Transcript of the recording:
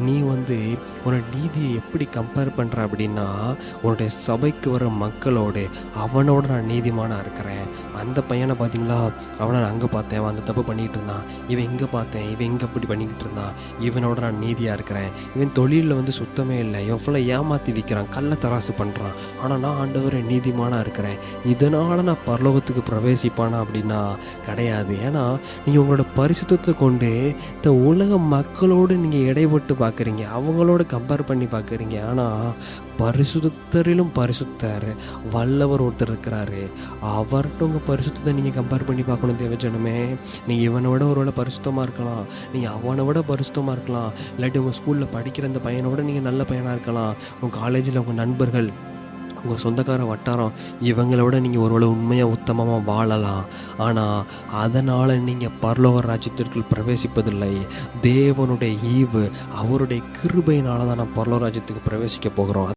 நீ வந்து உன்னோட நீதியை எப்படி கம்பேர் பண்ணுற அப்படின்னா, உன்னுடைய சபைக்கு வர மக்களோடு அவனோட நான் நீதிமானாக இருக்கிறேன். அந்த பையனை பார்த்தீங்களா, அவனை நான் அங்கே பார்த்தேன், அவன் அந்த தப்பு பண்ணிக்கிட்டு இருந்தான். இவன் இங்கே பார்த்தேன், இவன் இங்கே இப்படி பண்ணிக்கிட்டு இருந்தான். இவனோட நான் நீதியாக இருக்கிறேன். இவன் தொழிலில் வந்து சுத்தமே இல்லை, இவன் ஃபுல்லாக ஏமாற்றி விற்கிறான், கள்ள தராசு பண்ணுறான். ஆனால் நான் ஆண்டவரே நீதிமானாக இருக்கிறேன். இதனால் நான் பரலோகத்துக்கு பிரவேசிப்பானா அப்படின்னா கிடையாது. ஏன்னா நீங்கள் உங்களோட பரிசுத்தத்தை கொண்டு இந்த உலக மக்களோடு நீங்கள் இடைப்பட்டு பார்க்குறீங்க, அவங்களோட கம்பேர் பண்ணி பார்க்குறீங்க. ஆனால் பரிசுத்தரிலும் பரிசுத்தர் வல்லவர் ஒருத்தர் இருக்கிறாரு. அவர்கிட்ட உங்கள் பரிசுத்தத்தை நீங்கள் கம்பேர் பண்ணி பார்க்கணும் தேவஜனமே. நீங்கள் இவனை விட ஒரு வேளை பரிசுத்தமாக இருக்கலாம், நீங்கள் அவனை விட பரிசுத்தமாக இருக்கலாம், இல்லாட்டி உங்கள் ஸ்கூலில் படிக்கிற அந்த பையனோட நீங்கள் நல்ல பையனாக இருக்கலாம், உங்கள் காலேஜில் உங்கள் நண்பர்கள், உங்கள் சொந்தக்கார வட்டாரம் இவங்கள விட நீங்கள் ஒருவேளை உண்மையாக உத்தமமாக வாழலாம். ஆனால் அதனால் நீங்கள் பரலோக ராஜ்யத்திற்குள் பிரவேசிப்பதில்லை. தேவனுடைய ஈவு, அவருடைய கிருபையினால தான் நான் பரலோக ராஜ்யத்துக்கு பிரவேசிக்க போகிறோம்.